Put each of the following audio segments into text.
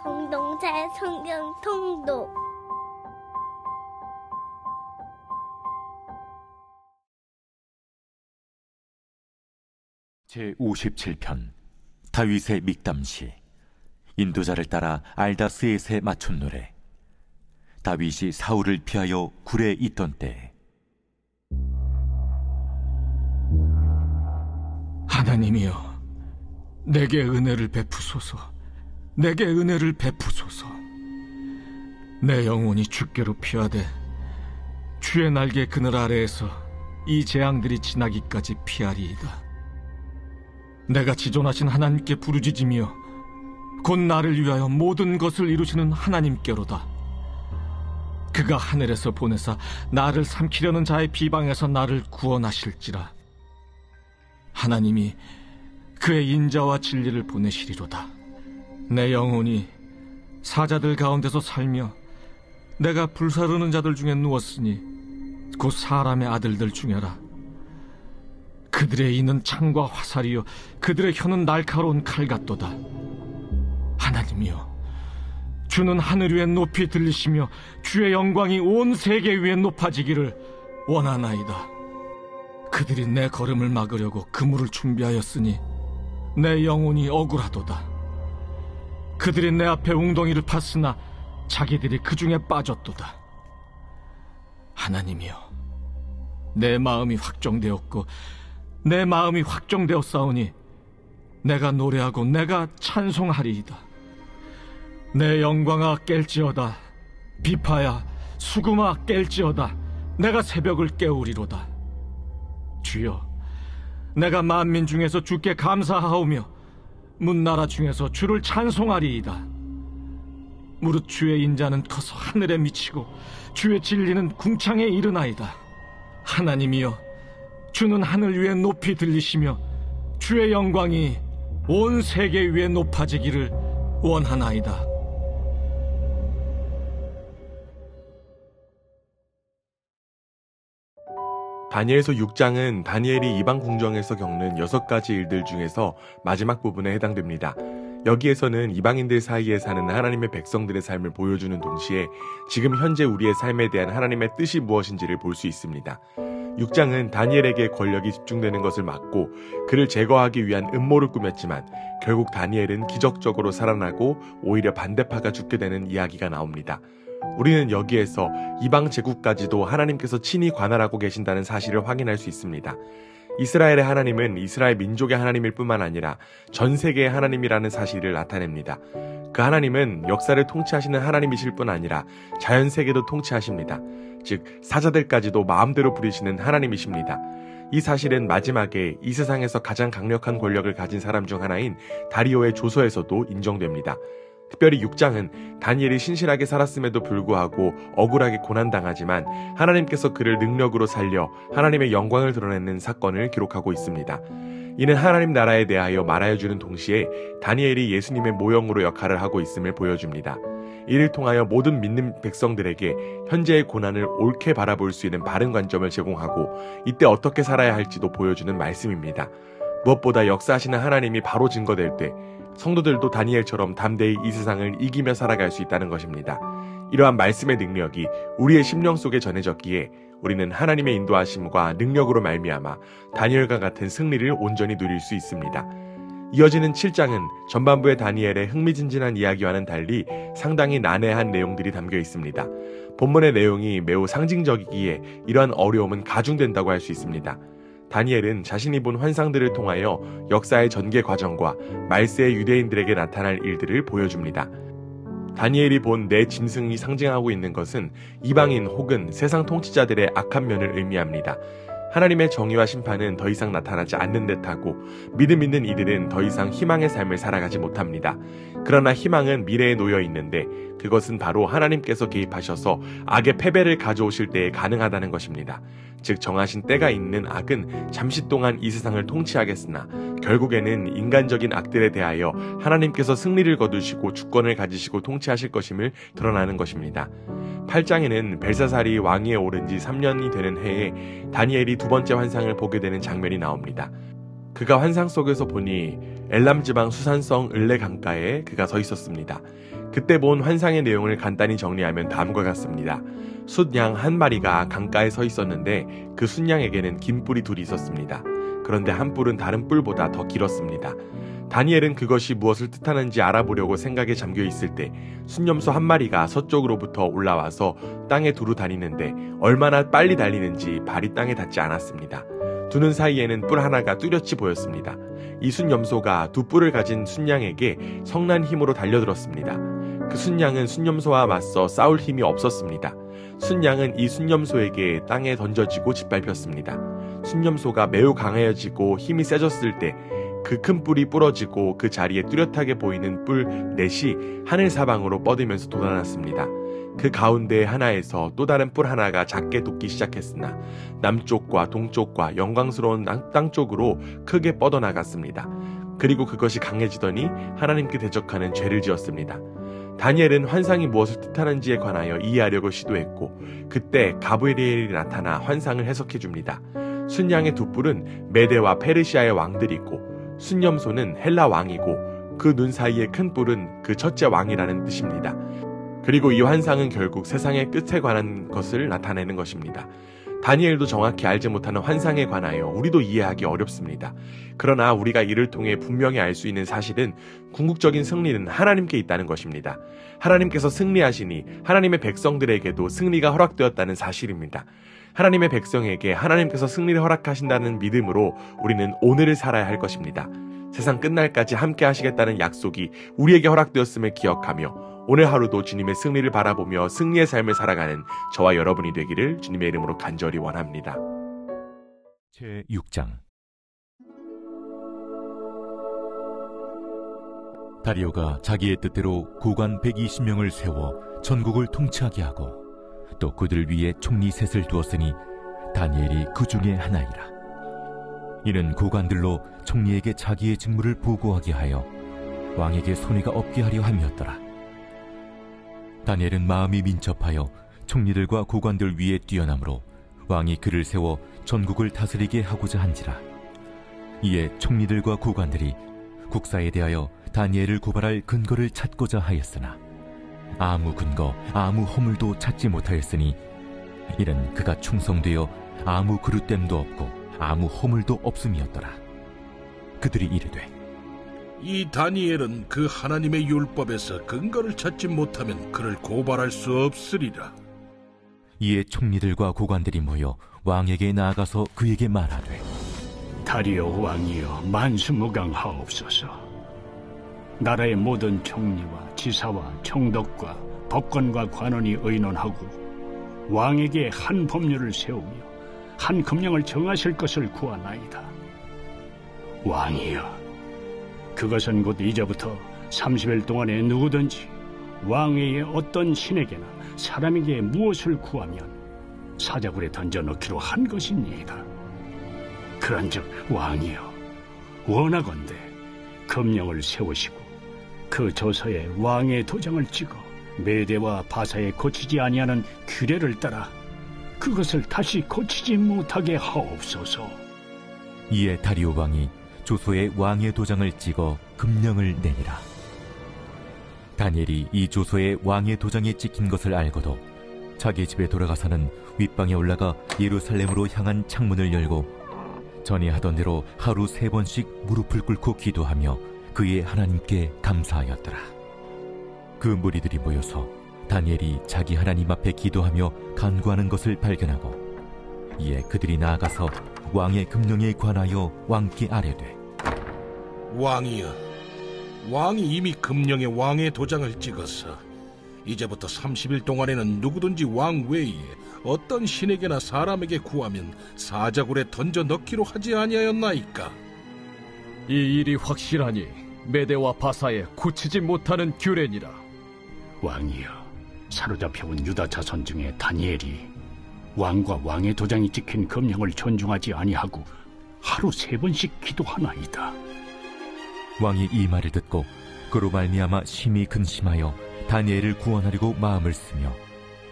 공동체 성경 통독 제57편 다윗의 믹담시. 인도자를 따라 알다스엣에 맞춘 노래. 다윗이 사울을 피하여 굴에 있던 때에. 하나님이여, 내게 은혜를 베푸소서. 내게 은혜를 베푸소서. 내 영혼이 주께로 피하되 주의 날개 그늘 아래에서 이 재앙들이 지나기까지 피하리이다. 내가 지존하신 하나님께 부르짖으며 곧 나를 위하여 모든 것을 이루시는 하나님께로다. 그가 하늘에서 보내사 나를 삼키려는 자의 비방에서 나를 구원하실지라. 하나님이 그의 인자와 진리를 보내시리로다. 내 영혼이 사자들 가운데서 살며 내가 불사르는 자들 중에 누웠으니 곧 사람의 아들들 중에라. 그들의 이는 창과 화살이요 그들의 혀는 날카로운 칼 같도다. 하나님이여, 주는 하늘 위에 높이 들리시며 주의 영광이 온 세계 위에 높아지기를 원하나이다. 그들이 내 걸음을 막으려고 그물을 준비하였으니 내 영혼이 억울하도다. 그들이 내 앞에 웅덩이를 팠으나 자기들이 그 중에 빠졌도다. 하나님이여, 내 마음이 확정되었고 내 마음이 확정되었사오니 내가 노래하고 내가 찬송하리이다. 내 영광아 깰지어다. 비파야 수금아 깰지어다. 내가 새벽을 깨우리로다. 주여, 내가 만민 중에서 주께 감사하오며 문나라 중에서 주를 찬송하리이다. 무릇 주의 인자는 커서 하늘에 미치고 주의 진리는 궁창에 이르나이다. 하나님이여, 주는 하늘 위에 높이 들리시며 주의 영광이 온 세계 위에 높아지기를 원하나이다. 다니엘서 6장은 다니엘이 이방 궁정에서 겪는 6가지 일들 중에서 마지막 부분에 해당됩니다. 여기에서는 이방인들 사이에 사는 하나님의 백성들의 삶을 보여주는 동시에 지금 현재 우리의 삶에 대한 하나님의 뜻이 무엇인지를 볼 수 있습니다. 6장은 다니엘에게 권력이 집중되는 것을 막고 그를 제거하기 위한 음모를 꾸몄지만 결국 다니엘은 기적적으로 살아나고 오히려 반대파가 죽게 되는 이야기가 나옵니다. 우리는 여기에서 이방 제국까지도 하나님께서 친히 관할하고 계신다는 사실을 확인할 수 있습니다. 이스라엘의 하나님은 이스라엘 민족의 하나님일 뿐만 아니라 전 세계의 하나님이라는 사실을 나타냅니다. 그 하나님은 역사를 통치하시는 하나님이실 뿐 아니라 자연세계도 통치하십니다. 즉 사자들까지도 마음대로 부리시는 하나님이십니다. 이 사실은 마지막에 이 세상에서 가장 강력한 권력을 가진 사람 중 하나인 다리오의 조서에서도 인정됩니다. 특별히 6장은 다니엘이 신실하게 살았음에도 불구하고 억울하게 고난당하지만 하나님께서 그를 능력으로 살려 하나님의 영광을 드러내는 사건을 기록하고 있습니다. 이는 하나님 나라에 대하여 말하여주는 동시에 다니엘이 예수님의 모형으로 역할을 하고 있음을 보여줍니다. 이를 통하여 모든 믿는 백성들에게 현재의 고난을 옳게 바라볼 수 있는 바른 관점을 제공하고 이때 어떻게 살아야 할지도 보여주는 말씀입니다. 무엇보다 역사하시는 하나님이 바로 증거될 때 성도들도 다니엘처럼 담대히 이 세상을 이기며 살아갈 수 있다는 것입니다. 이러한 말씀의 능력이 우리의 심령 속에 전해졌기에 우리는 하나님의 인도하심과 능력으로 말미암아 다니엘과 같은 승리를 온전히 누릴 수 있습니다. 이어지는 7장은 전반부의 다니엘의 흥미진진한 이야기와는 달리 상당히 난해한 내용들이 담겨 있습니다. 본문의 내용이 매우 상징적이기에 이러한 어려움은 가중된다고 할 수 있습니다. 다니엘은 자신이 본 환상들을 통하여 역사의 전개 과정과 말세의 유대인들에게 나타날 일들을 보여줍니다. 다니엘이 본 내 짐승이 상징하고 있는 것은 이방인 혹은 세상 통치자들의 악한 면을 의미합니다. 하나님의 정의와 심판은 더 이상 나타나지 않는 듯하고 믿음 있는 이들은 더 이상 희망의 삶을 살아가지 못합니다. 그러나 희망은 미래에 놓여 있는데 그것은 바로 하나님께서 개입하셔서 악의 패배를 가져오실 때에 가능하다는 것입니다. 즉 정하신 때가 있는 악은 잠시 동안 이 세상을 통치하겠으나 결국에는 인간적인 악들에 대하여 하나님께서 승리를 거두시고 주권을 가지시고 통치하실 것임을 드러나는 것입니다. 8장에는 벨사살이 왕위에 오른 지 3년이 되는 해에 다니엘이 두 번째 환상을 보게 되는 장면이 나옵니다. 그가 환상 속에서 보니 엘람 지방 수산성 을레 강가에 그가 서 있었습니다. 그때 본 환상의 내용을 간단히 정리하면 다음과 같습니다. 숫양 한 마리가 강가에 서 있었는데 그 숫양에게는 긴 뿔이 둘이 있었습니다. 그런데 한 뿔은 다른 뿔보다 더 길었습니다. 다니엘은 그것이 무엇을 뜻하는지 알아보려고 생각에 잠겨 있을 때 순념소 한 마리가 서쪽으로부터 올라와서 땅에 두루 다니는데 얼마나 빨리 달리는지 발이 땅에 닿지 않았습니다. 두 눈 사이에는 뿔 하나가 뚜렷이 보였습니다. 이 순념소가 두 뿔을 가진 순양에게 성난 힘으로 달려들었습니다. 그 순양은 순념소와 맞서 싸울 힘이 없었습니다. 순양은 이 순념소에게 땅에 던져지고 짓밟혔습니다. 순념소가 매우 강해지고 힘이 세졌을 때 그 큰 뿔이 부러지고 그 자리에 뚜렷하게 보이는 뿔 넷이 하늘 사방으로 뻗으면서 돋아났습니다. 그 가운데 하나에서 또 다른 뿔 하나가 작게 돋기 시작했으나 남쪽과 동쪽과 영광스러운 땅 쪽으로 크게 뻗어나갔습니다. 그리고 그것이 강해지더니 하나님께 대적하는 죄를 지었습니다. 다니엘은 환상이 무엇을 뜻하는지에 관하여 이해하려고 시도했고 그때 가브리엘이 나타나 환상을 해석해 줍니다. 순양의 두 뿔은 메데와 페르시아의 왕들이고 순념소는 헬라 왕이고 그 눈 사이의 큰 뿔은 그 첫째 왕이라는 뜻입니다. 그리고 이 환상은 결국 세상의 끝에 관한 것을 나타내는 것입니다. 다니엘도 정확히 알지 못하는 환상에 관하여 우리도 이해하기 어렵습니다. 그러나 우리가 이를 통해 분명히 알 수 있는 사실은 궁극적인 승리는 하나님께 있다는 것입니다. 하나님께서 승리하시니 하나님의 백성들에게도 승리가 허락되었다는 사실입니다. 하나님의 백성에게 하나님께서 승리를 허락하신다는 믿음으로 우리는 오늘을 살아야 할 것입니다. 세상 끝날까지 함께 하시겠다는 약속이 우리에게 허락되었음을 기억하며 오늘 하루도 주님의 승리를 바라보며 승리의 삶을 살아가는 저와 여러분이 되기를 주님의 이름으로 간절히 원합니다. 제6장 다리오가 자기의 뜻대로 고관 120명을 세워 전국을 통치하게 하고 또 그들 위에 총리 셋을 두었으니 다니엘이 그 중에 하나이라. 이는 고관들로 총리에게 자기의 직무를 보고하게 하여 왕에게 손해가 없게 하려 함이었더라. 다니엘은 마음이 민첩하여 총리들과 고관들 위에 뛰어나므로 왕이 그를 세워 전국을 다스리게 하고자 한지라. 이에 총리들과 고관들이 국사에 대하여 다니엘을 고발할 근거를 찾고자 하였으나 아무 근거, 아무 허물도 찾지 못하였으니 이는 그가 충성되어 아무 그릇됨도 없고 아무 허물도 없음이었더라. 그들이 이르되 이 다니엘은 그 하나님의 율법에서 근거를 찾지 못하면 그를 고발할 수 없으리라. 이에 총리들과 고관들이 모여 왕에게 나아가서 그에게 말하되 다리오 왕이여 만수무강하옵소서. 나라의 모든 총리와 지사와 총독과 법관과 관원이 의논하고 왕에게 한 법률을 세우며 한 금령을 정하실 것을 구하나이다. 왕이여, 그것은 곧 이제부터 30일 동안에 누구든지 왕외의 어떤 신에게나 사람에게 무엇을 구하면 사자굴에 던져넣기로 한 것입니다. 그런즉 왕이여, 원하건대 금령을 세우시고 그 조서에 왕의 도장을 찍어 메대와 바사에 고치지 아니하는 규례를 따라 그것을 다시 고치지 못하게 하옵소서. 이에 다리오 왕이 조서에 왕의 도장을 찍어 금령을 내니라. 다니엘이 이 조서에 왕의 도장이 찍힌 것을 알고도 자기 집에 돌아가서는 윗방에 올라가 예루살렘으로 향한 창문을 열고 전에 하던 대로 하루 3번씩 무릎을 꿇고 기도하며 그의 하나님께 감사하였더라. 그 무리들이 모여서 다니엘이 자기 하나님 앞에 기도하며 간구하는 것을 발견하고 이에 그들이 나아가서 왕의 금령에 관하여 왕께 아뢰되 왕이여, 왕이 이미 금령에 왕의 도장을 찍어서 이제부터 30일 동안에는 누구든지 왕 외에 어떤 신에게나 사람에게 구하면 사자굴에 던져 넣기로 하지 아니하였나이까? 이 일이 확실하니 메대와 바사에 고치지 못하는 규례니라. 왕이여, 사로잡혀온 유다 자손 중에 다니엘이 왕과 왕의 도장이 찍힌 금령을 존중하지 아니하고 하루 3번씩 기도하나이다. 왕이 이 말을 듣고 그로 말미암아 심히 근심하여 다니엘을 구원하려고 마음을 쓰며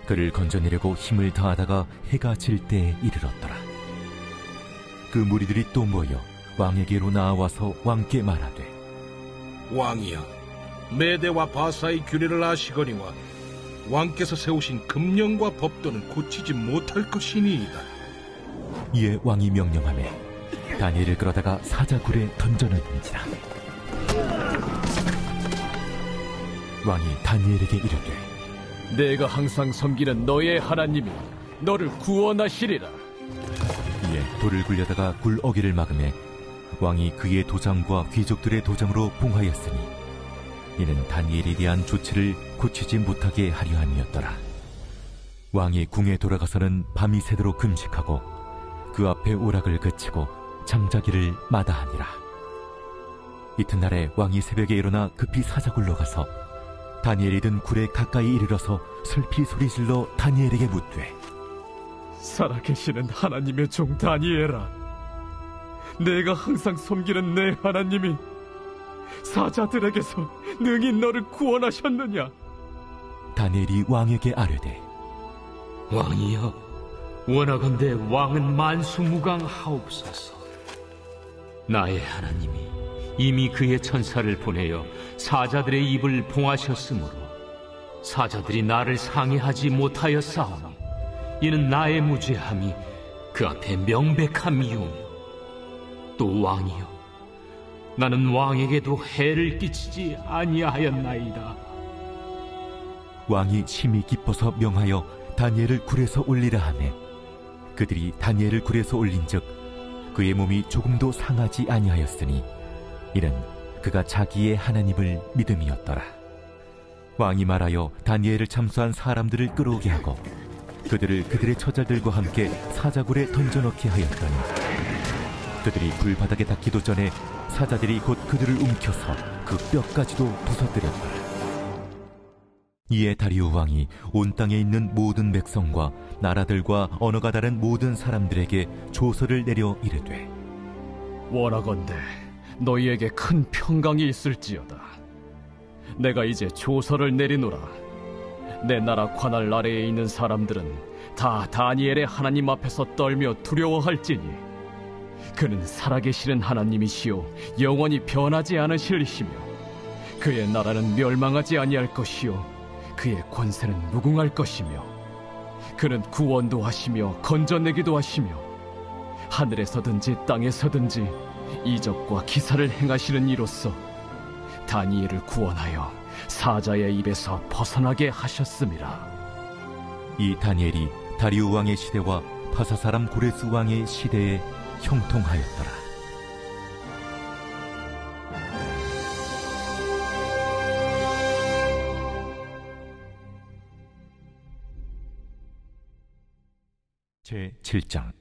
그를 건져내려고 힘을 다하다가 해가 질 때에 이르렀더라. 그 무리들이 또 모여 왕에게로 나아와서 왕께 말하되, 왕이여, 메대와 바사의 규례를 아시거니와 왕께서 세우신 금령과 법도는 고치지 못할 것이니이다. 이에 왕이 명령하매 다니엘을 끌어다가 사자굴에 던져넣은지라. 왕이 다니엘에게 이르되, 내가 항상 섬기는 너의 하나님이 너를 구원하시리라. 이에 돌을 굴려다가 굴 어귀를 막음에 왕이 그의 도장과 귀족들의 도장으로 봉하였으니 이는 다니엘에 대한 조치를 고치지 못하게 하려 함이었더라. 왕이 궁에 돌아가서는 밤이 새도록 금식하고 그 앞에 오락을 그치고 잠자기를 마다하니라. 이튿날에 왕이 새벽에 일어나 급히 사자굴로 가서 다니엘이 든 굴에 가까이 이르러서 슬피 소리질러 다니엘에게 묻되, 살아계시는 하나님의 종 다니엘아, 내가 항상 섬기는 내 하나님이 사자들에게서 능히 너를 구원하셨느냐? 다니엘이 왕에게 아뢰되, 왕이여, 원하건대 왕은 만수무강하옵소서. 나의 하나님이 이미 그의 천사를 보내어 사자들의 입을 봉하셨으므로 사자들이 나를 상해하지 못하였사오니 이는 나의 무죄함이 그 앞에 명백함이오며, 또 왕이여, 나는 왕에게도 해를 끼치지 아니하였나이다. 왕이 심히 기뻐서 명하여 다니엘을 굴에서 올리라 하매 그들이 다니엘을 굴에서 올린즉 그의 몸이 조금도 상하지 아니하였으니 이는 그가 자기의 하나님을 믿음이었더라. 왕이 말하여 다니엘을 참수한 사람들을 끌어오게 하고 그들을 그들의 처자들과 함께 사자굴에 던져넣게 하였더니 그들이 불바닥에 닿기도 전에 사자들이 곧 그들을 움켜서 그 뼈까지도 부서뜨렸더라. 이에 다리오 왕이 온 땅에 있는 모든 백성과 나라들과 언어가 다른 모든 사람들에게 조서를 내려 이르되, 원하건대 너희에게 큰 평강이 있을지어다. 내가 이제 조서를 내리노라. 내 나라 관할 아래에 있는 사람들은 다 다니엘의 하나님 앞에서 떨며 두려워할지니 그는 살아계시는 하나님이시요 영원히 변하지 않으실 이시며 그의 나라는 멸망하지 아니할 것이요 그의 권세는 무궁할 것이며 그는 구원도 하시며 건져내기도 하시며 하늘에서든지 땅에서든지 이적과 기사를 행하시는 이로써 다니엘을 구원하여 사자의 입에서 벗어나게 하셨음이라. 이 다니엘이 다리오 왕의 시대와 파사 사람 고레스 왕의 시대에 형통하였더라. 제 7장.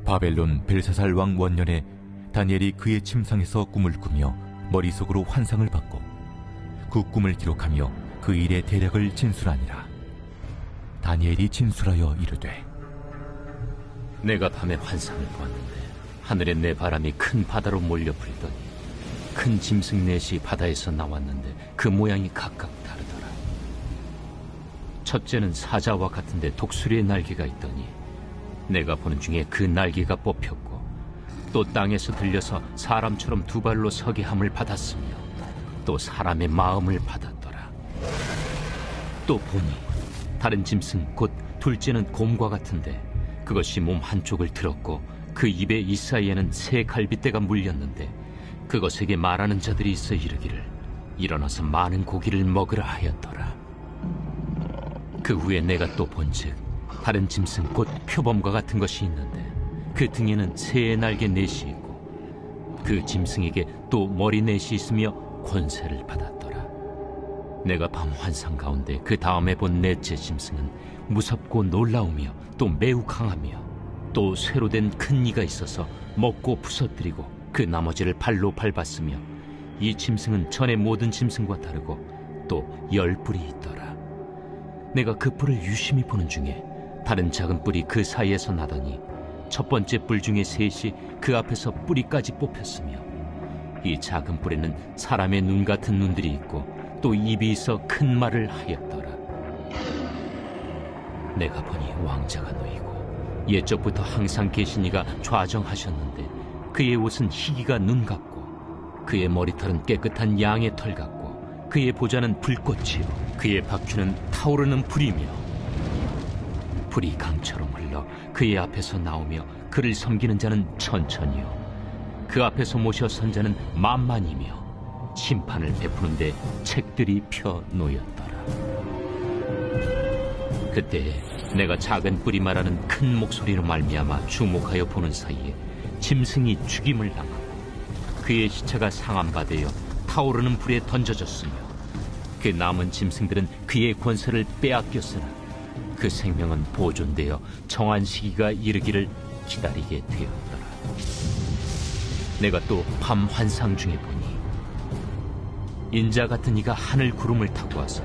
바벨론 벨사살 왕 원년에 다니엘이 그의 침상에서 꿈을 꾸며 머릿속으로 환상을 받고 그 꿈을 기록하며 그 일의 대략을 진술하니라. 다니엘이 진술하여 이르되, 내가 밤에 환상을 보았는데 하늘에 내 바람이 큰 바다로 몰려 불더니 큰 짐승 넷이 바다에서 나왔는데 그 모양이 각각 다르더라. 첫째는 사자와 같은데 독수리의 날개가 있더니 내가 보는 중에 그 날개가 뽑혔고 또 땅에서 들려서 사람처럼 두 발로 서게 함을 받았으며 또 사람의 마음을 받았더라. 또 보니 다른 짐승 곧 둘째는 곰과 같은데 그것이 몸 한쪽을 들었고 그 입의 이사이에는 새 갈빗대가 물렸는데 그것에게 말하는 자들이 있어 이르기를 일어나서 많은 고기를 먹으라 하였더라. 그 후에 내가 또 본즉 다른 짐승 곧 표범과 같은 것이 있는데 그 등에는 새의 날개 넷이 있고 그 짐승에게 또 머리 넷이 있으며 권세를 받았더라. 내가 밤 환상 가운데 그 다음에 본 넷째 짐승은 무섭고 놀라우며 또 매우 강하며 또 쇠로 된 큰 이가 있어서 먹고 부서뜨리고 그 나머지를 발로 밟았으며 이 짐승은 전의 모든 짐승과 다르고 또 10뿔이 있더라. 내가 그 뿔을 유심히 보는 중에 다른 작은 뿔이 그 사이에서 나더니 첫 번째 뿔 중에 셋이 그 앞에서 뿌리까지 뽑혔으며 이 작은 뿔에는 사람의 눈 같은 눈들이 있고 또 입이 있어 큰 말을 하였더라. 내가 보니 왕자가 놓이고 옛적부터 항상 계신 이가 좌정하셨는데 그의 옷은 희기가 눈 같고 그의 머리털은 깨끗한 양의 털 같고 그의 보좌는 불꽃이요 그의 박쥐는 타오르는 불이며 불이 강처럼 흘러 그의 앞에서 나오며 그를 섬기는 자는 천천히요 그 앞에서 모셔 선 자는 만만이며 심판을 베푸는데 책들이 펴 놓였더라. 그때 내가 작은 뿔이 말하는 큰 목소리로 말미암아 주목하여 보는 사이에 짐승이 죽임을 당하고 그의 시체가 상함받아 타오르는 불에 던져졌으며 그 남은 짐승들은 그의 권세를 빼앗겼으나 그 생명은 보존되어 정한 시기가 이르기를 기다리게 되었더라. 내가 또 밤 환상 중에 보니 인자 같은 이가 하늘 구름을 타고 와서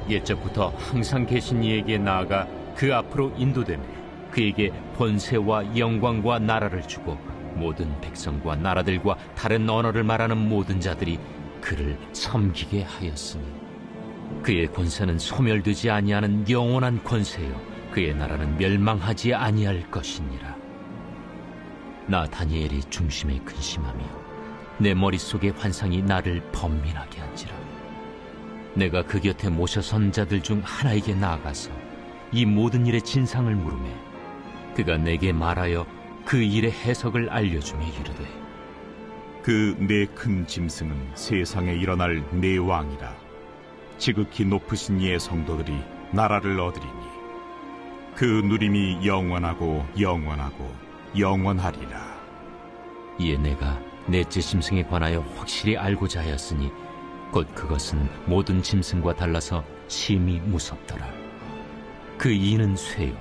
옛적부터 항상 계신 이에게 나아가 그 앞으로 인도되매 그에게 번세와 영광과 나라를 주고 모든 백성과 나라들과 다른 언어를 말하는 모든 자들이 그를 섬기게 하였으니 그의 권세는 소멸되지 아니하는 영원한 권세요 그의 나라는 멸망하지 아니할 것이니라. 나 다니엘이 중심에 근심하며 내 머릿속의 환상이 나를 번민하게 한지라. 내가 그 곁에 모셔 선 자들 중 하나에게 나아가서 이 모든 일의 진상을 물으매 그가 내게 말하여 그 일의 해석을 알려주며 이르되 그 네 큰 짐승은 세상에 일어날 네 왕이라. 지극히 높으신 이의 성도들이 나라를 얻으리니 그 누림이 영원하고 영원하고 영원하리라. 이에 내가 넷째 짐승에 관하여 확실히 알고자 하였으니 곧 그것은 모든 짐승과 달라서 심히 무섭더라. 그 이는 쇠요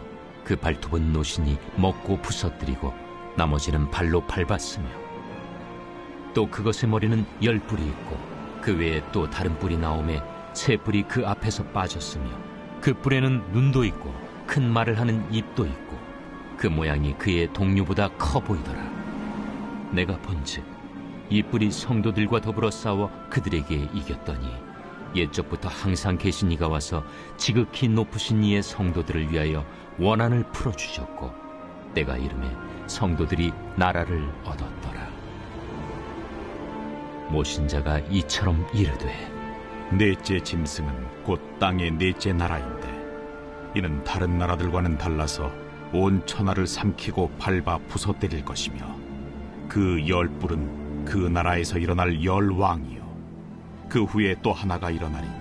그 발톱은 노신이 먹고 부서뜨리고 나머지는 발로 밟았으며 또 그것의 머리는 10뿔이 있고 그 외에 또 다른 뿔이 나오매 3뿔이 그 앞에서 빠졌으며 그 뿔에는 눈도 있고 큰 말을 하는 입도 있고 그 모양이 그의 동류보다 커 보이더라. 내가 본즉 이 뿔이 성도들과 더불어 싸워 그들에게 이겼더니 옛적부터 항상 계신 이가 와서 지극히 높으신 이의 성도들을 위하여 원한을 풀어주셨고 때가 이르매 성도들이 나라를 얻었더라. 모신 자가 이처럼 이르되 넷째 짐승은 곧 땅의 넷째 나라인데 이는 다른 나라들과는 달라서 온 천하를 삼키고 밟아 부서뜨릴 것이며 그 10뿔은 그 나라에서 일어날 10왕이요 그 후에 또 하나가 일어나리니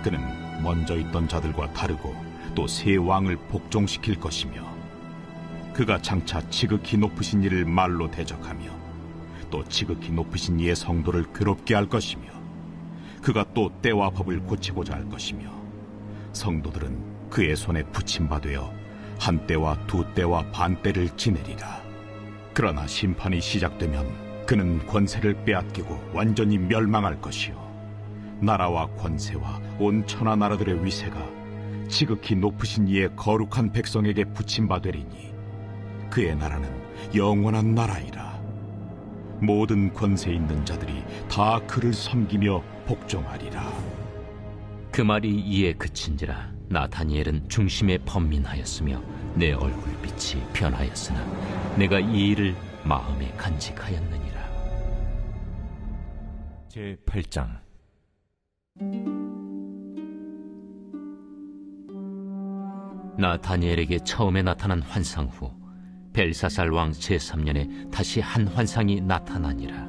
그는 먼저 있던 자들과 다르고 또 새 왕을 복종시킬 것이며 그가 장차 지극히 높으신 이를 말로 대적하며 또 지극히 높으신 이의 성도를 괴롭게 할 것이며 그가 또 때와 법을 고치고자 할 것이며 성도들은 그의 손에 붙임바되어 한 때와 두 때와 반 때를 지내리라. 그러나 심판이 시작되면 그는 권세를 빼앗기고 완전히 멸망할 것이요 나라와 권세와 온 천하 나라들의 위세가 지극히 높으신 이의 거룩한 백성에게 붙임바되리니 그의 나라는 영원한 나라이라. 모든 권세 있는 자들이 다 그를 섬기며 복종하리라. 그 말이 이에 그친지라 나 다니엘은 중심에 번민하였으며 내 얼굴빛이 변하였으나 내가 이 일을 마음에 간직하였느니라. 제8장. 나 다니엘에게 처음에 나타난 환상 후 벨사살 왕 제3년에 다시 한 환상이 나타나니라.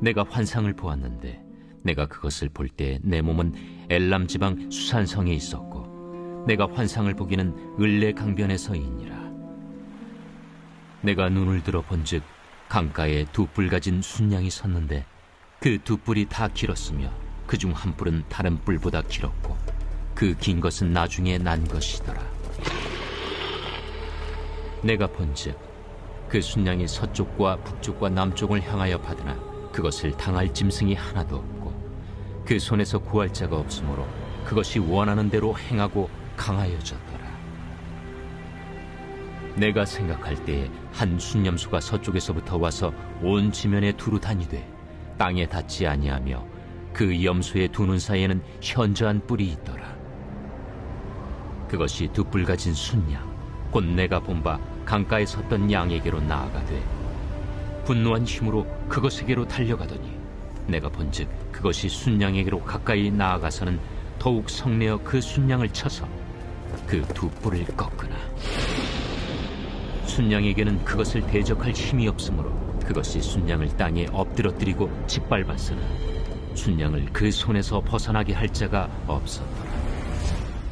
내가 환상을 보았는데 내가 그것을 볼 때 내 몸은 엘람 지방 수산성에 있었고 내가 환상을 보기는 을레 강변에서이니라. 내가 눈을 들어 본즉 강가에 2뿔 가진 순양이 섰는데 그 2뿔이 다 길었으며 그중 한 뿔은 다른 뿔보다 길었고 그 긴 것은 나중에 난 것이더라. 내가 본즉 그 순양이 서쪽과 북쪽과 남쪽을 향하여 받으나 그것을 당할 짐승이 하나도 없고 그 손에서 구할 자가 없으므로 그것이 원하는 대로 행하고 강하여졌더라. 내가 생각할 때에 한 순념수가 서쪽에서부터 와서 온 지면에 두루 다니되 땅에 닿지 아니하며 그 염소의 두 눈 사이에는 현저한 뿔이 있더라. 그것이 2뿔 가진 순양 곧 내가 본바 강가에 섰던 양에게로 나아가되 분노한 힘으로 그것에게로 달려가더니 내가 본즉 그것이 순양에게로 가까이 나아가서는 더욱 성내어 그 순양을 쳐서 그 두 뿔을 꺾으나 순양에게는 그것을 대적할 힘이 없으므로 그것이 순양을 땅에 엎드러뜨리고 짓밟았으나 순양을 그 손에서 벗어나게 할 자가 없었더라.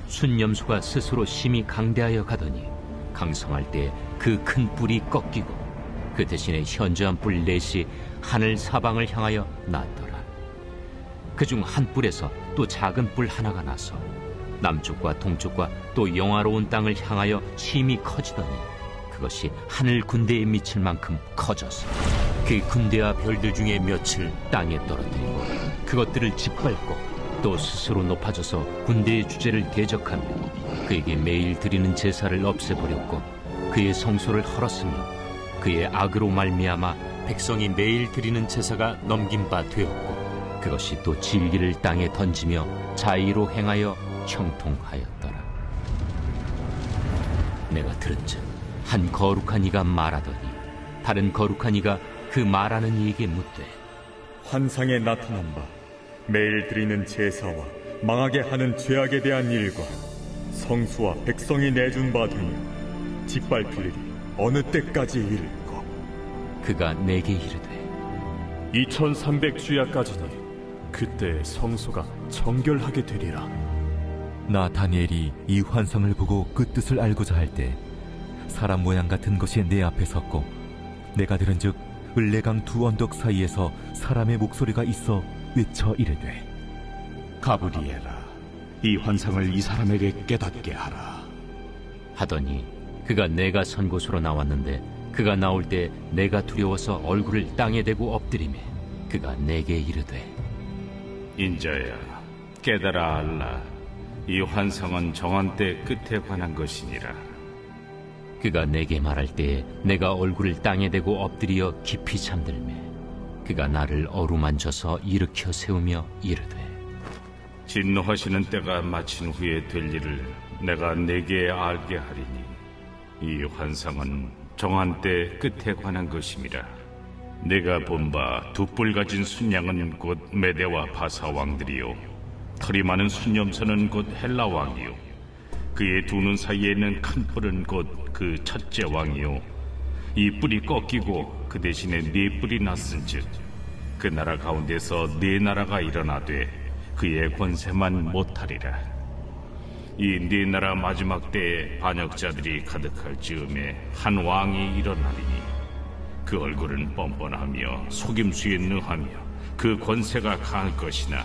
순염소가 스스로 심히 강대하여 가더니 강성할 때 그 큰 뿔이 꺾이고 그 대신에 현저한 뿔 넷이 하늘 사방을 향하여 났더라. 그중 한 뿔에서 또 작은 뿔 하나가 나서 남쪽과 동쪽과 또 영화로운 땅을 향하여 심히 커지더니 그것이 하늘 군대에 미칠 만큼 커져서 그 군대와 별들 중에 몇을 땅에 떨어뜨리고 그것들을 짓밟고 또 스스로 높아져서 군대의 주제를 대적하며 그에게 매일 드리는 제사를 없애버렸고 그의 성소를 헐었으며 그의 악으로 말미암아 백성이 매일 드리는 제사가 넘긴 바 되었고 그것이 또 진리를 땅에 던지며 자의로 행하여 형통하였더라. 내가 들은즉 한 거룩한 이가 말하더니 다른 거룩한 이가 그 말하는 이에게 묻되 환상에 나타난 바 매일 드리는 제사와 망하게 하는 죄악에 대한 일과 성수와 백성이 내준 바 되며 짓밟힐 일이 어느 때까지 이를까? 그가 내게 이르되 2300주야까지니 그때 성소가 정결하게 되리라. 나 다니엘이 이 환상을 보고 그 뜻을 알고자 할 때 사람 모양 같은 것이 내 앞에 섰고 내가 들은즉 을레강 두 언덕 사이에서 사람의 목소리가 있어 외쳐 이르되 가브리엘아, 이 환상을 이 사람에게 깨닫게 하라 하더니 그가 내가 선 곳으로 나왔는데 그가 나올 때 내가 두려워서 얼굴을 땅에 대고 엎드리매 그가 내게 이르되 인자야, 깨달아 알라. 이 환상은 정한 때 끝에 관한 것이니라. 그가 내게 말할 때에 내가 얼굴을 땅에 대고 엎드려 깊이 잠들매 그가 나를 어루만져서 일으켜 세우며 이르되 진노하시는 때가 마친 후에 될 일을 내가 내게 알게 하리니 이 환상은 정한 때 끝에 관한 것임이라. 내가 본 바 두 뿔 가진 순양은 곧 메대와 바사 왕들이요 털이 많은 순염소는 곧 헬라 왕이요 그의 두 눈 사이에 있는 큰 뿔은 곧 그 첫째 왕이요 이 뿔이 꺾이고 그 대신에 네 뿔이 났은즉 그 나라 가운데서 네 나라가 일어나되 그의 권세만 못하리라. 이 네 나라 마지막 때에 반역자들이 가득할 즈음에 한 왕이 일어나리니 그 얼굴은 뻔뻔하며 속임수에 능하며 그 권세가 강할 것이나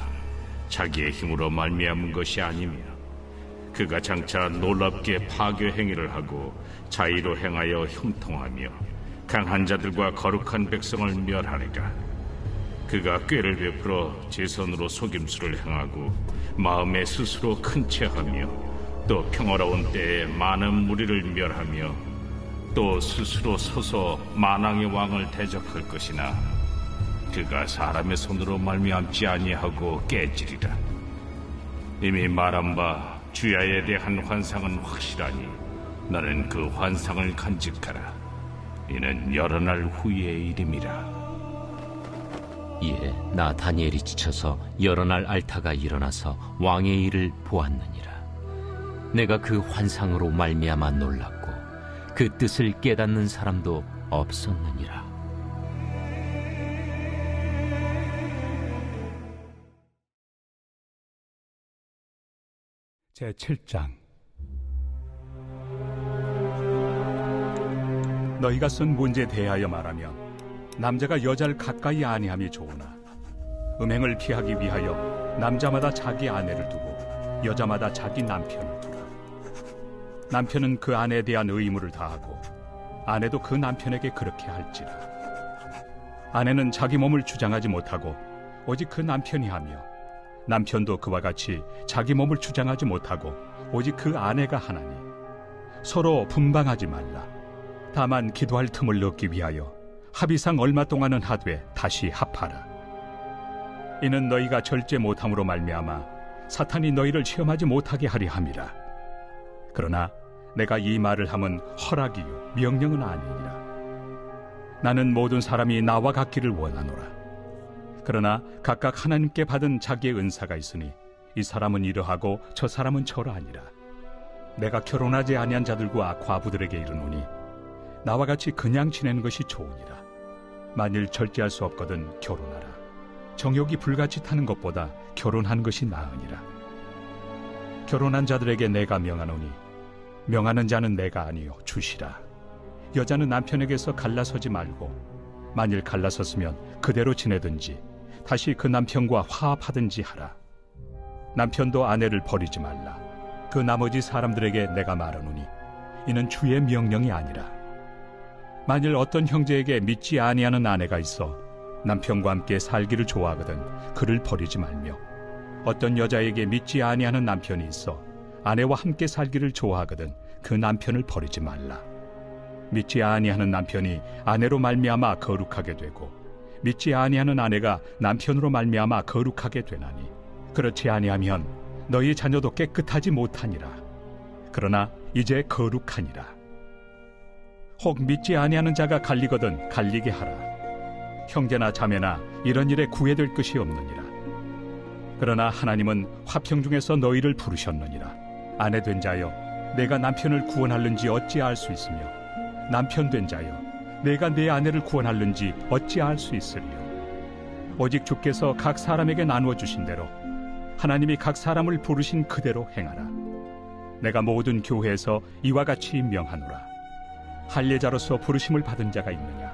자기의 힘으로 말미암은 것이 아니며 그가 장차 놀랍게 파괴 행위를 하고 자의로 행하여 형통하며 강한 자들과 거룩한 백성을 멸하리라. 그가 꾀를 베풀어 제 손으로 속임수를 행하고 마음에 스스로 큰 체하며 또 평화로운 때에 많은 무리를 멸하며 또 스스로 서서 만왕의 왕을 대적할 것이나 그가 사람의 손으로 말미암지 아니하고 깨지리라. 이미 말한 바 주야에 대한 환상은 확실하니 너는 그 환상을 간직하라. 이는 여러 날 후의 일임이라. 이에 나 다니엘이 지쳐서 여러 날 앓다가 일어나서 왕의 일을 보았느니라. 내가 그 환상으로 말미암아 놀랐고 그 뜻을 깨닫는 사람도 없었느니라. 제7장. 너희가 쓴 문제에 대하여 말하면 남자가 여자를 가까이 아니함이 좋으나 음행을 피하기 위하여 남자마다 자기 아내를 두고 여자마다 자기 남편을 두라. 남편은 그 아내에 대한 의무를 다하고 아내도 그 남편에게 그렇게 할지라. 아내는 자기 몸을 주장하지 못하고 오직 그 남편이 하며 남편도 그와 같이 자기 몸을 주장하지 못하고 오직 그 아내가 하나니 서로 분방하지 말라. 다만 기도할 틈을 얻기 위하여 합의상 얼마 동안은 하되 다시 합하라. 이는 너희가 절제 못함으로 말미암아 사탄이 너희를 시험하지 못하게 하려 함이라. 그러나 내가 이 말을 함은 허락이요 명령은 아니니라. 나는 모든 사람이 나와 같기를 원하노라. 그러나 각각 하나님께 받은 자기의 은사가 있으니 이 사람은 이러하고 저 사람은 저러하니라. 내가 결혼하지 아니한 자들과 과부들에게 이르노니 나와 같이 그냥 지내는 것이 좋으니라. 만일 절제할 수 없거든 결혼하라. 정욕이 불같이 타는 것보다 결혼하는 것이 나으니라. 결혼한 자들에게 내가 명하노니 명하는 자는 내가 아니요 주시라. 여자는 남편에게서 갈라서지 말고 만일 갈라섰으면 그대로 지내든지 다시 그 남편과 화합하든지 하라. 남편도 아내를 버리지 말라. 그 나머지 사람들에게 내가 말하노니 이는 주의 명령이 아니라. 만일 어떤 형제에게 믿지 아니하는 아내가 있어 남편과 함께 살기를 좋아하거든 그를 버리지 말며, 어떤 여자에게 믿지 아니하는 남편이 있어 아내와 함께 살기를 좋아하거든 그 남편을 버리지 말라. 믿지 아니하는 남편이 아내로 말미암아 거룩하게 되고 믿지 아니하는 아내가 남편으로 말미암아 거룩하게 되나니, 그렇지 아니하면 너희 자녀도 깨끗하지 못하니라. 그러나 이제 거룩하니라. 혹 믿지 아니하는 자가 갈리거든 갈리게 하라. 형제나 자매나 이런 일에 구애될 것이 없느니라. 그러나 하나님은 화평 중에서 너희를 부르셨느니라. 아내 된 자여 내가 남편을 구원할는지 어찌 알 수 있으며, 남편 된 자여 내가 내 아내를 구원할는지 어찌 알 수 있으리요. 오직 주께서 각 사람에게 나누어 주신 대로 하나님이 각 사람을 부르신 그대로 행하라. 내가 모든 교회에서 이와 같이 명하노라. 할례자로서 부르심을 받은 자가 있느냐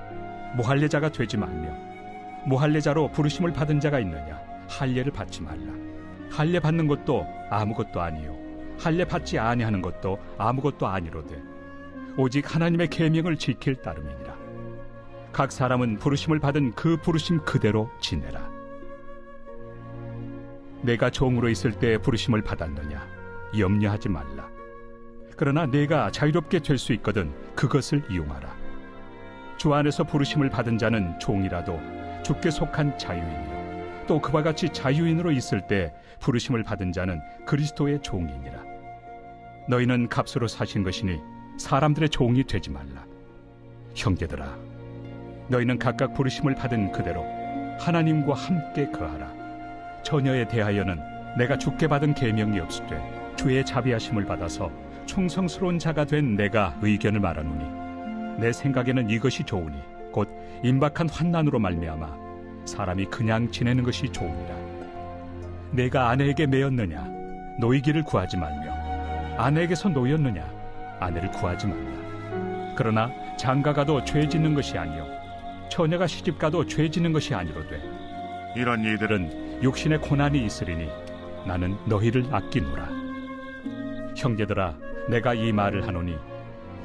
무할례자가 되지 말며, 무할례자로 부르심을 받은 자가 있느냐 할례를 받지 말라. 할례 받는 것도 아무것도 아니요 할례 받지 아니하는 것도 아무것도 아니로되 오직 하나님의 계명을 지킬 따름이니라. 각 사람은 부르심을 받은 그 부르심 그대로 지내라. 내가 종으로 있을 때 부르심을 받았느냐 염려하지 말라. 그러나 내가 자유롭게 될 수 있거든 그것을 이용하라. 주 안에서 부르심을 받은 자는 종이라도 주께 속한 자유인이요 또 그와 같이 자유인으로 있을 때 부르심을 받은 자는 그리스도의 종이니라. 너희는 값으로 사신 것이니 사람들의 종이 되지 말라. 형제들아, 너희는 각각 부르심을 받은 그대로 하나님과 함께 거하라. 처녀에 대하여는 내가 주께 받은 계명이 없으되 주의 자비하심을 받아서 충성스러운 자가 된 내가 의견을 말하노니, 내 생각에는 이것이 좋으니 곧 임박한 환난으로 말미암아 사람이 그냥 지내는 것이 좋으니라. 내가 아내에게 매였느냐 노이기를 구하지 말며, 아내에게서 노였느냐 아내를 구하지 말라. 그러나 장가가도 죄 짓는 것이 아니요 처녀가 시집가도 죄 짓는 것이 아니로되 이런 이들은 육신의 고난이 있으리니 나는 너희를 아끼노라. 형제들아, 내가 이 말을 하노니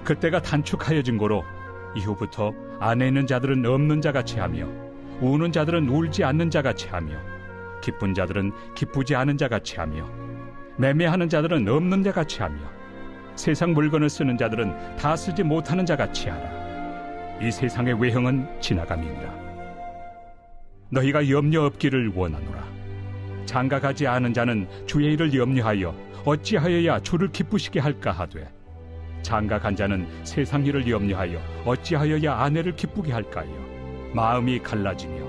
그때가 단축하여진 고로 이후부터 안에 있는 자들은 없는 자같이 하며 우는 자들은 울지 않는 자같이 하며 기쁜 자들은 기쁘지 않은 자같이 하며 매매하는 자들은 없는 자같이 하며 세상 물건을 쓰는 자들은 다 쓰지 못하는 자같이 하라. 이 세상의 외형은 지나감이니라. 너희가 염려 없기를 원하노라. 장가가지 않은 자는 주의 일을 염려하여 어찌하여야 주를 기쁘시게 할까 하되, 장가간 자는 세상 일을 염려하여 어찌하여야 아내를 기쁘게 할까요. 마음이 갈라지며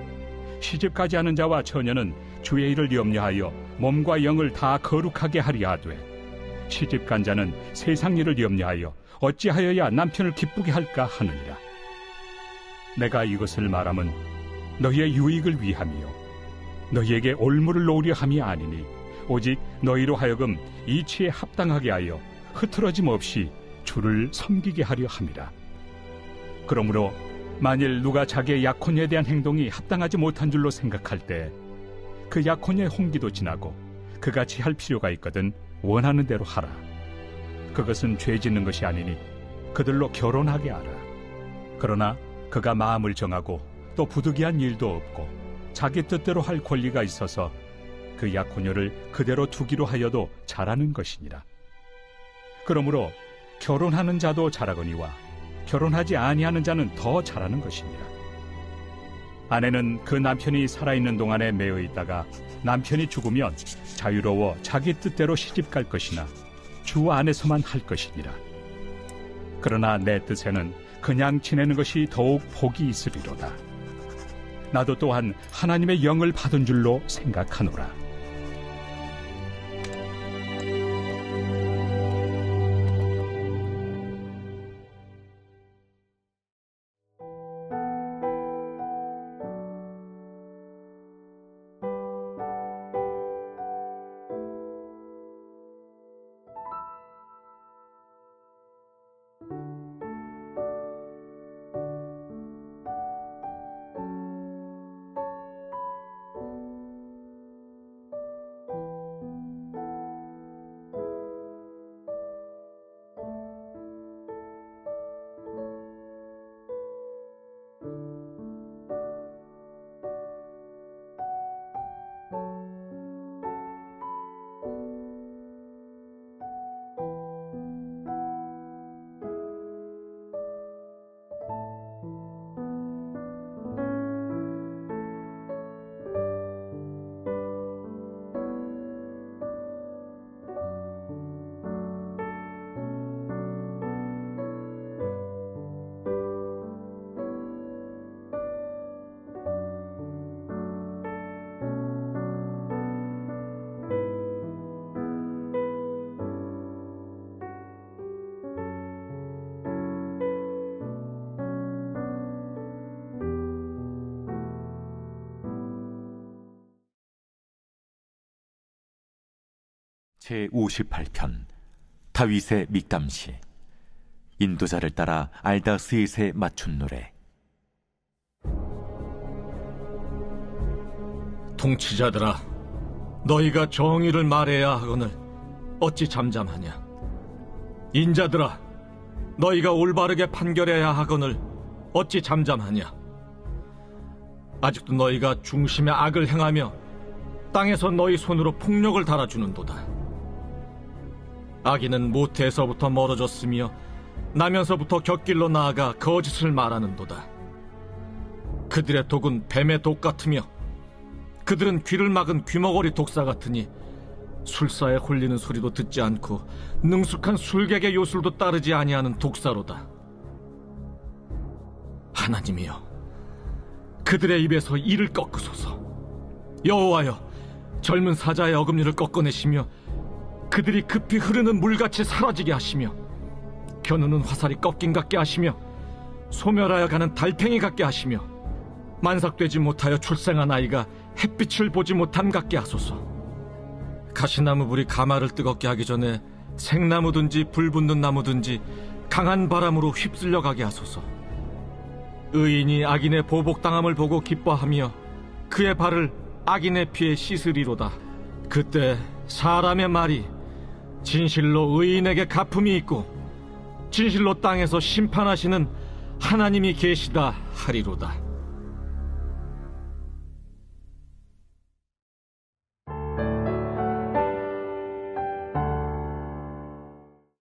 시집가지 않은 자와 처녀는 주의 일을 염려하여 몸과 영을 다 거룩하게 하리 하되, 시집간 자는 세상 일을 염려하여 어찌하여야 남편을 기쁘게 할까 하느니라. 내가 이것을 말함은 너희의 유익을 위함이요 너희에게 올무를 놓으려 함이 아니니, 오직 너희로 하여금 이치에 합당하게 하여 흐트러짐 없이 주를 섬기게 하려 함이라. 그러므로 만일 누가 자기의 약혼에 대한 행동이 합당하지 못한 줄로 생각할 때 그 약혼의 홍기도 지나고 그같이 할 필요가 있거든 원하는 대로 하라. 그것은 죄 짓는 것이 아니니 그들로 결혼하게 하라. 그러나 그가 마음을 정하고 또 부득이한 일도 없고 자기 뜻대로 할 권리가 있어서 그 약혼녀를 그대로 두기로 하여도 잘하는 것이니라. 그러므로 결혼하는 자도 잘하거니와 결혼하지 아니하는 자는 더 잘하는 것이니라. 아내는 그 남편이 살아있는 동안에 매여 있다가 남편이 죽으면 자유로워 자기 뜻대로 시집갈 것이나 주 안에서만 할 것이니라. 그러나 내 뜻에는 그냥 지내는 것이 더욱 복이 있으리로다. 나도 또한 하나님의 영을 받은 줄로 생각하노라. 제58편 다윗의 믹담시. 인도자를 따라 알다스잇에 맞춘 노래. 통치자들아, 너희가 정의를 말해야 하거늘 어찌 잠잠하냐? 인자들아, 너희가 올바르게 판결해야 하거늘 어찌 잠잠하냐? 아직도 너희가 중심에 악을 행하며 땅에서 너희 손으로 폭력을 달아주는도다. 악인은 모태에서부터 멀어졌으며 나면서부터 곁길로 나아가 거짓을 말하는도다. 그들의 독은 뱀의 독 같으며 그들은 귀를 막은 귀머거리 독사 같으니 술사에 홀리는 소리도 듣지 않고 능숙한 술객의 요술도 따르지 아니하는 독사로다. 하나님이여, 그들의 입에서 이를 꺾으소서. 여호와여, 젊은 사자의 어금니를 꺾어내시며 그들이 급히 흐르는 물같이 사라지게 하시며 겨누는 화살이 꺾인 같게 하시며 소멸하여 가는 달팽이 같게 하시며 만삭되지 못하여 출생한 아이가 햇빛을 보지 못함 같게 하소서. 가시나무 불이 가마를 뜨겁게 하기 전에 생나무든지 불 붙는 나무든지 강한 바람으로 휩쓸려 가게 하소서. 의인이 악인의 보복당함을 보고 기뻐하며 그의 발을 악인의 피에 씻으리로다. 그때 사람의 말이 진실로 의인에게 갚음이 있고 진실로 땅에서 심판하시는 하나님이 계시다 하리로다.